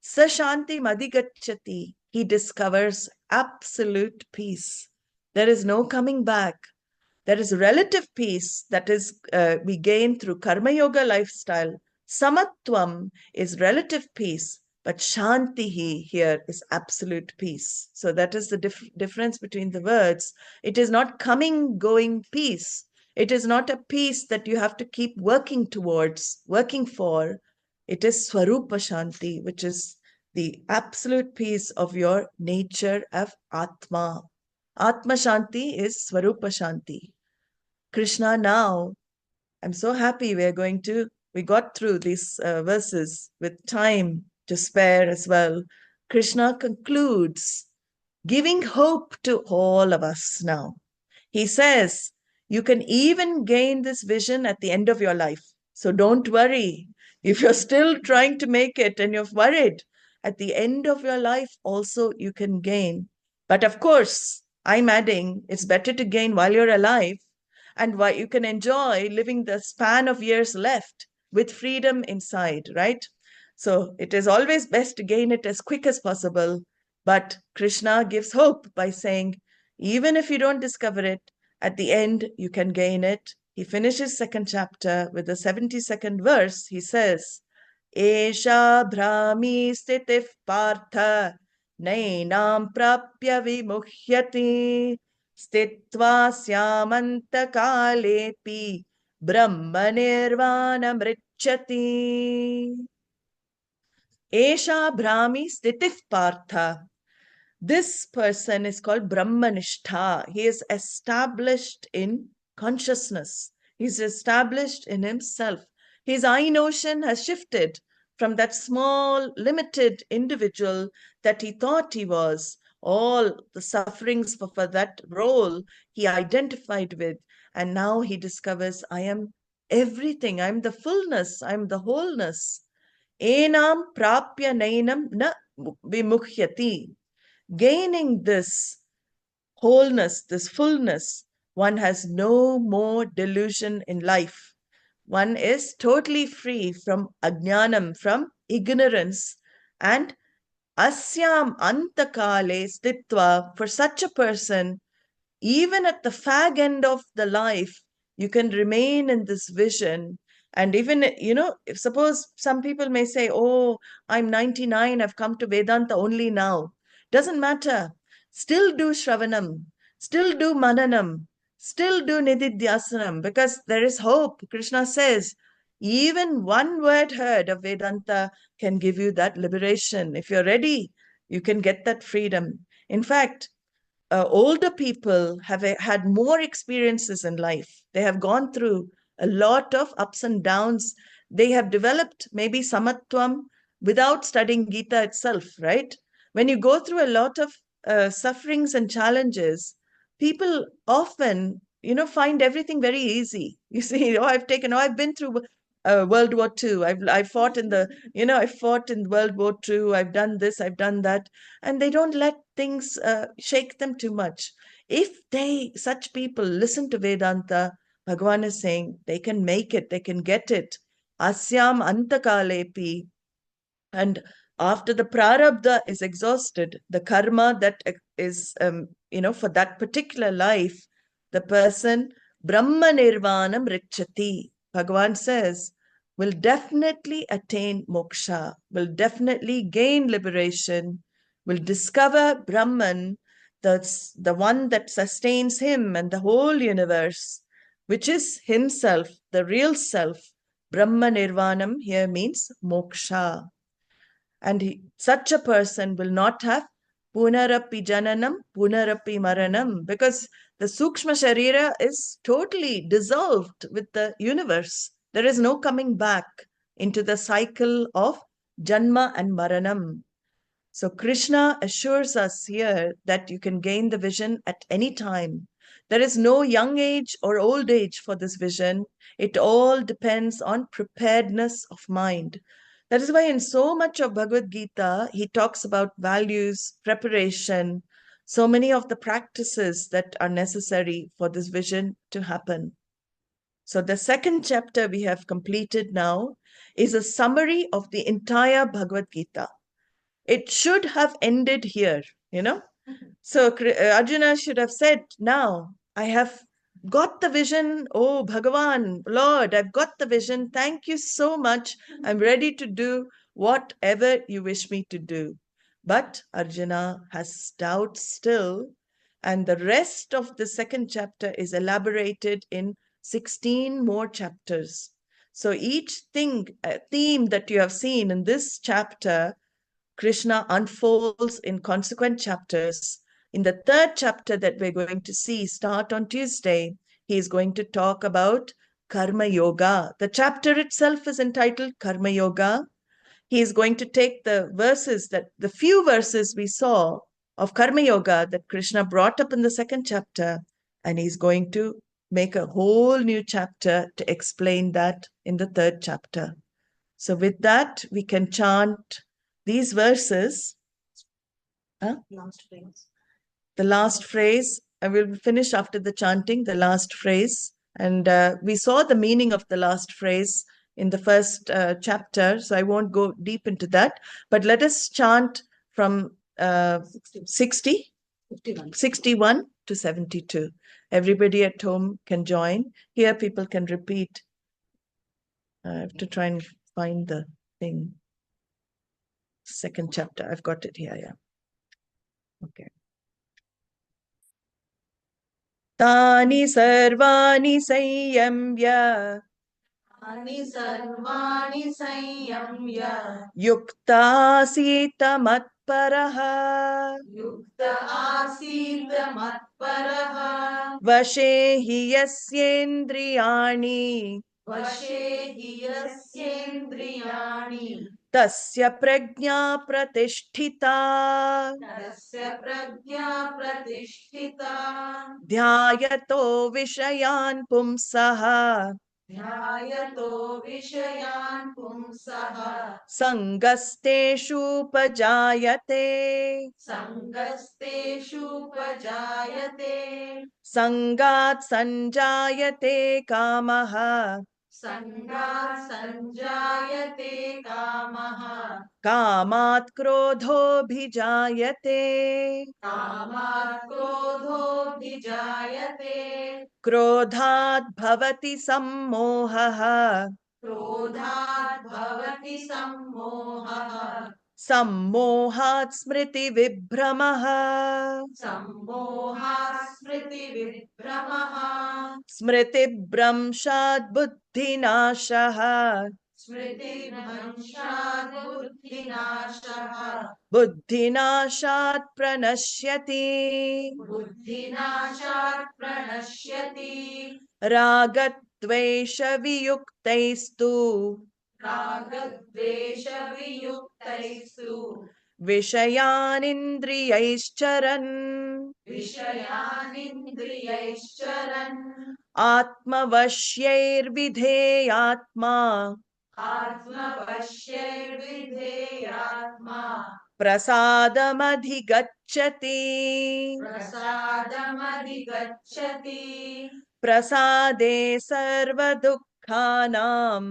Sashanti madhigacchati. He discovers absolute peace. There is no coming back. There is relative peace that is we gain through karma yoga lifestyle. Samatvam is relative peace, but shantihi here is absolute peace. So that is the difference between the words. It is not coming, going peace. It is not a peace that you have to keep working towards, working for. It is Swarupa Shanti, which is the absolute peace of your nature of Atma. Atma Shanti is Swarupa Shanti. Krishna now, I'm so happy we got through these verses with time to spare as well. Krishna concludes, giving hope to all of us now. He says, you can even gain this vision at the end of your life. So don't worry. If you're still trying to make it and you're worried, at the end of your life also you can gain. But of course, I'm adding, it's better to gain while you're alive and why you can enjoy living the span of years left with freedom inside, right? So it is always best to gain it as quick as possible. But Krishna gives hope by saying, even if you don't discover it, at the end you can gain it. He finishes second chapter with the 72nd verse. He says, Esha brahmi stitif partha nainam prapya vimuhyati stitva syamanta kalepi brahma nirvana mrichati. Esha brahmi stitif partha. This person is called Brahmanishtha. He is established in consciousness. He's established in himself. His I notion has shifted from that small, limited individual that he thought he was. All the sufferings for that role he identified with. And now he discovers, I am everything. I'm the fullness. I'm the wholeness. Enam prapya nainam na vimukhyati. Gaining this wholeness, this fullness, one has no more delusion in life. One is totally free from ajnanam, from ignorance, and asyam antakale stitva. For such a person, even at the fag end of the life, you can remain in this vision. And even, if suppose some people may say, oh, I'm 99, I've come to Vedanta only now. Doesn't matter. Still do Shravanam, still do Mananam, still do Nididhyasanam, because there is hope. Krishna says, even one word heard of Vedanta can give you that liberation. If you're ready, you can get that freedom. In fact, older people have had more experiences in life. They have gone through a lot of ups and downs. They have developed maybe samatvam without studying Gita itself, right? When you go through a lot of sufferings and challenges, people often, find everything very easy. You see, I've been through World War II. I fought in I fought in World War II. I've done this, I've done that, and they don't let things shake them too much. If such people listen to Vedanta, Bhagavan is saying they can make it, they can get it. Asyam antakalepi. And after the prarabdha is exhausted, the karma that is, for that particular life, the person Brahma Nirvanam Richati, Bhagavan says, will definitely attain moksha, will definitely gain liberation, will discover Brahman, that's the one that sustains him and the whole universe, which is himself, the real self. Brahma Nirvanam here means moksha. And such a person will not have punarapi jananam, punarapi maranam, because the sukshma sharira is totally dissolved with the universe. There is no coming back into the cycle of janma and maranam. So Krishna assures us here that you can gain the vision at any time. There is no young age or old age for this vision. It all depends on preparedness of mind. That is why in so much of Bhagavad Gita, he talks about values, preparation, so many of the practices that are necessary for this vision to happen. So the second chapter we have completed now is a summary of the entire Bhagavad Gita. It should have ended here, So Arjuna should have said, now I have got the vision. Oh, Bhagavan, Lord, I've got the vision. Thank you so much. I'm ready to do whatever you wish me to do. But Arjuna has doubt still. And the rest of the second chapter is elaborated in 16 more chapters. So each theme that you have seen in this chapter, Krishna unfolds in consequent chapters. In the third chapter that we're going to see start on Tuesday, he is going to talk about Karma Yoga. The chapter itself is entitled Karma Yoga. He is going to take the few verses we saw of Karma Yoga that Krishna brought up in the second chapter, and he's going to make a whole new chapter to explain that in the third chapter. So with that, we can chant these verses. Last phrase. The last phrase, I will finish after the chanting, the last phrase. And we saw the meaning of the last phrase in the first chapter, so I won't go deep into that. But let us chant from 61 to 72. Everybody at home can join. Here people can repeat. I have to try and find the thing. Second chapter. I've got it here, yeah. Okay. Tani sarvani sanyamya Ani sarvani sanyamya युक्तासीत मत्परः yukta asita matparaha वशे हि यस्येन्द्रियाणि vashe hiyasyendriyani तस्य प्रज्ञा प्रतिष्ठिता tasya prajna pratishtita ध्यायतो विषयान् पुंसः ध्यायतो विषयान् पुंसः सङ्गस्तेषूपजायते सङ्गस्तेषुपजायते सङ्गात् सञ्जायते कामः सङ्गात् सञ्जायते कामः कामात् क्रोधोऽभिजायते कामात् क्रोधोऽभिजायते क्रोधात् भवति सम्मोहः क्रोधात् भवति सम्मोहः सम्मोहात् स्मृतिविभ्रमः सम्मोहात् स्मृतिविभ्रमः स्मृतिभ्रंशात् बुद्धिनाशः स्मृतिभ्रंशात् बुद्धिनाशः बुद्धिनाशात् प्रणश्यति बुद्धिनाशात् प्रणश्यति रागद्वेषवियुक्तैस्तु रागद्वेषवियुक्तैस्तु विषयानिन्द्रियैश्चरन् विषयानिन्द्रियैश्चरन् आत्मवश्यैर्विधेयात्मा आत्मवश्यैर्विधेयात्मा प्रसादमधिगच्छति प्रसादमधिगच्छति प्रसादे सर्वदुःखानां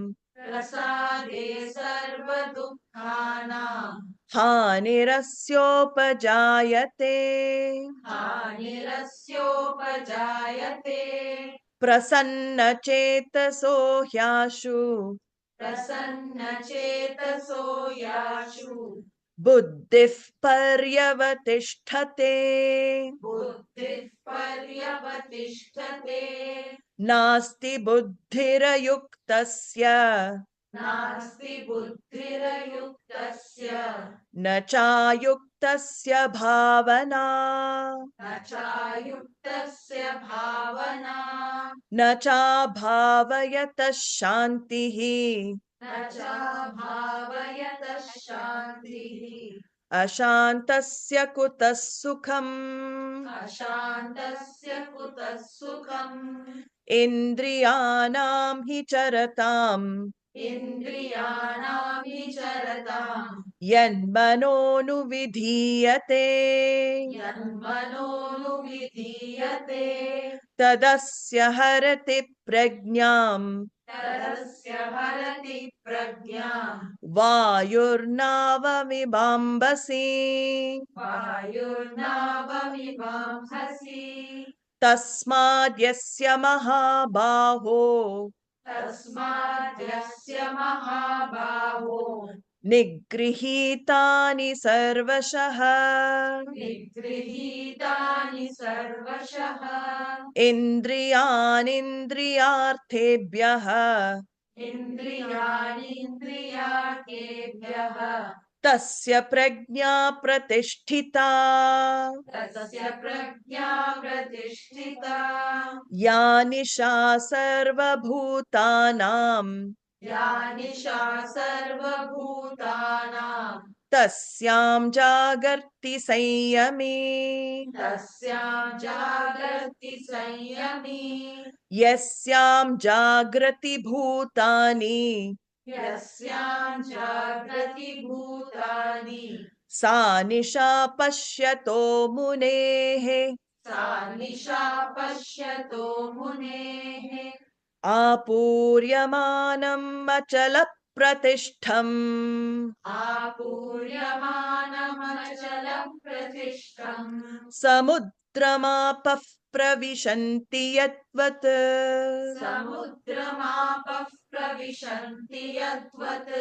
प्रसादे सर्वदुःखानां हानिरस्योपजायते हानिरस्योपजायते प्रसन्नचेतसो ह्याशु प्रसन्नचेतसो याशु बुद्धिः पर्यवतिष्ठते बुद्धिः पर्यवतिष्ठते नास्ति बुद्धिरयुक्तस्य नास्ति बुद्धिरयुक्तस्य न चायुक्तस्य भावना न चायुक्तस्य भावना न चाभावयतः शान्तिः न चाभावयतः शान्तिः अशान्तस्य कुतः सुखम् अशान्तस्य कुतः सुखम् इन्द्रियाणां हि चरताम् इन्द्रियाणां विचरताम् यन्मनोनुविधीयते यन्मनोनुविधीयते तदस्य हरति प्रज्ञाम् तदस्य हरति प्रज्ञाम् वायुर्नावमिवाम्भसि वायुर्नावमिवांसि तस्माद्यस्य महाबाहो तस्माद्यस्य महाबाहो निगृहीतानि सर्वशः निगृहीतानि सर्वशः इन्द्रियाणीन्द्रियार्थेभ्यः इन्द्रियाणीन्द्रियार्थेभ्यः तस्य प्रज्ञा प्रतिष्ठिता तस्य प्रज्ञा प्रतिष्ठिता या निशा सर्वभूतानां या निशा सर्वभूतानां तस्यां जागर्ति संयमी तस्यां जागर्ति संयमी यस्यां जागृति भूतानि यस्यां जागृति भूतानि सा निशा पश्यतो मुनेः सा निशा पश्यतो मुनेः आपूर्यमानम् अचलप्रतिष्ठम् आपूर्यमानमचलप्रतिष्ठम् समुद्रमापः प्रविशन्ति यद्वत् समुद्रमापः प्रविशन्ति यद्वत्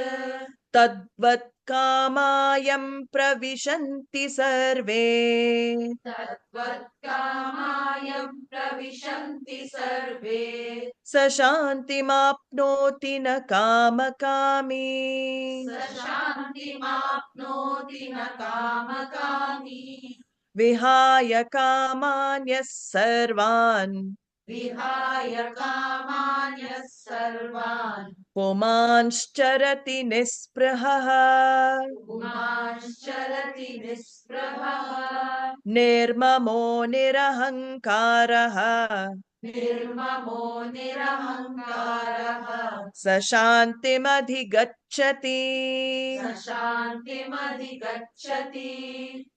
Tadvat kamayam pravishanti sarve. Tatvat kamayam pravishanti sarve. Sashantimapnoti na kamakami. Sashantimapnoti na kamakami. Vihaya kamanyas sarvan. Vihaya kamanyas sarvan. Pumanscharati nispraha. Pumanscharati nispraha. Nirmamo nirahankaraha. Nirmamo nirahankaraha. Sashantimadhigacchati. Sashantimadhigacchati.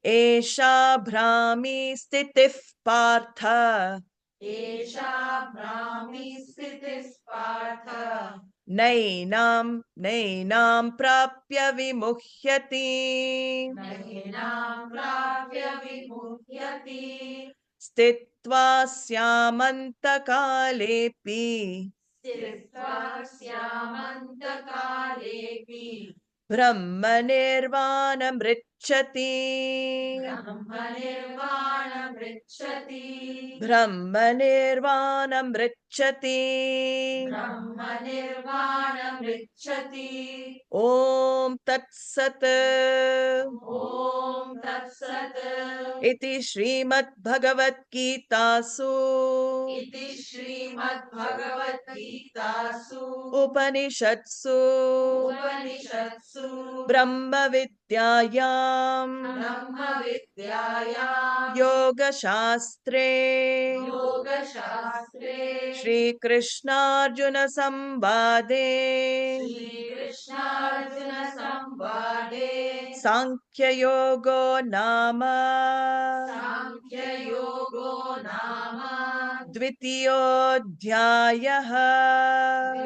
Esha bhrami sthitif partha. Esha brahmi sthitis partha. Nainam prapya vimuhyati. Nahinam prapya vimuhyati. Stitva syamantakaalepi. Sthitvā syamantakaalepi. Brahma nirvanam richati. Brahma nirvanam richati. Brahma nirvanam richati. Brahma nirvanam richati. Om Tat Sat. Om Tat Sat. Iti Śrīmad Bhagavad Gītāsu. Iti Śrīmad Bhagavad Gītāsu. Upanishatsu. Upanishatsu. Brahma Vidyayam. Brahma Vidyayam. Yoga Shastre. Yoga Shastre. Shri Krishna Arjuna Sambade. Shri Krishna Arjuna Sambade. Sankhya Yogo Nama. Sankhya Yogo Nama. Dvitiyodhyayaha.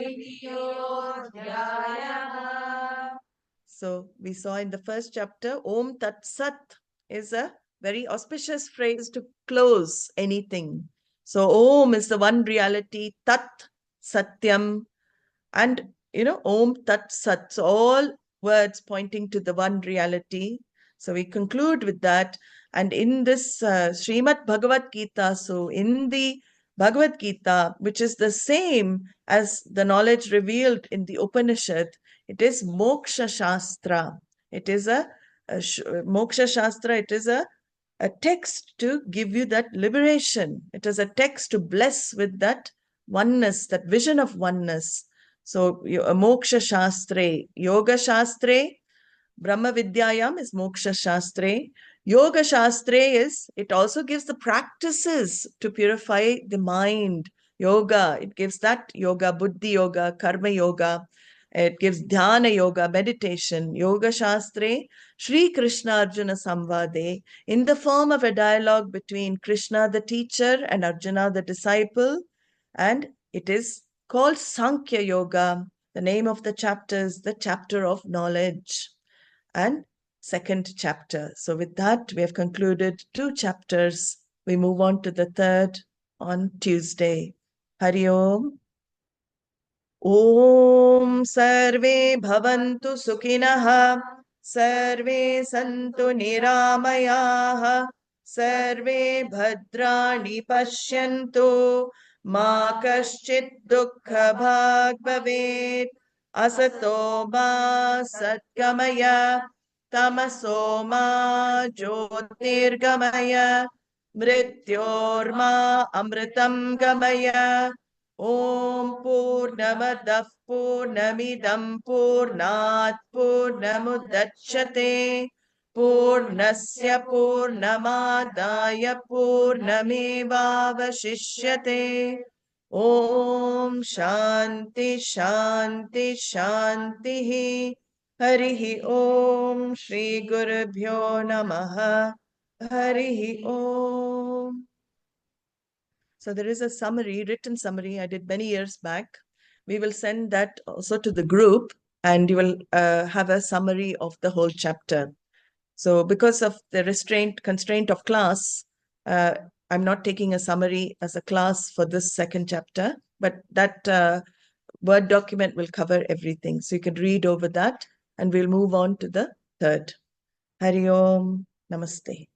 Vidiyodhyayah. So we saw in the first chapter, Om Tat Sat is a very auspicious phrase to close anything. So Om is the one reality, Tat, Satyam, and Om Tat Sat. So all words pointing to the one reality. So we conclude with that. And in this Śrīmad Bhagavad Gītā, so in the Bhagavad Gītā, which is the same as the knowledge revealed in the Upanishad, it is Moksha Shastra. It is Moksha Shastra. It is a text to give you that liberation. It is a text to bless with that oneness, that vision of oneness. So Moksha Shastre, Yoga Shastre, Brahma Vidyayam is Moksha Shastre. Yoga Shastre is, it also gives the practices to purify the mind. Yoga, it gives that yoga, Buddhi Yoga, Karma Yoga. It gives Dhyana Yoga, meditation. Yoga Shastre, Shri Krishna Arjuna Samvade, in the form of a dialogue between Krishna the teacher and Arjuna the disciple. And it is called Sankhya Yoga. The name of the chapter is the chapter of knowledge. And second chapter. So with that, we have concluded 2 chapters. We move on to the third on Tuesday. Hari Om. Om Sarve Bhavantu Sukhinah. Sarve Santu Niramayaha. Sarve Bhadrani Pashyantu. Ma Kaschit Dukkha Bhag Bhavet. Asato ma Satgamaya. Tamaso ma Jyotirgamaya. Mrityorma Amritam Gamaya. Om Purnamadah Purnamidam Purnat Purnamudachyate. Purnasya Purnamadaya Purnamevavashishyate. Om Shanti Shanti Shanti. Harihi Om Shri Gurubhyo Namaha. Harihi Om. So there is a summary, written summary I did many years back. We will send that also to the group, and you will have a summary of the whole chapter. So because of the constraint of class, I'm not taking a summary as a class for this second chapter, but that Word document will cover everything. So you can read over that and we'll move on to the third. Hari Om. Namaste.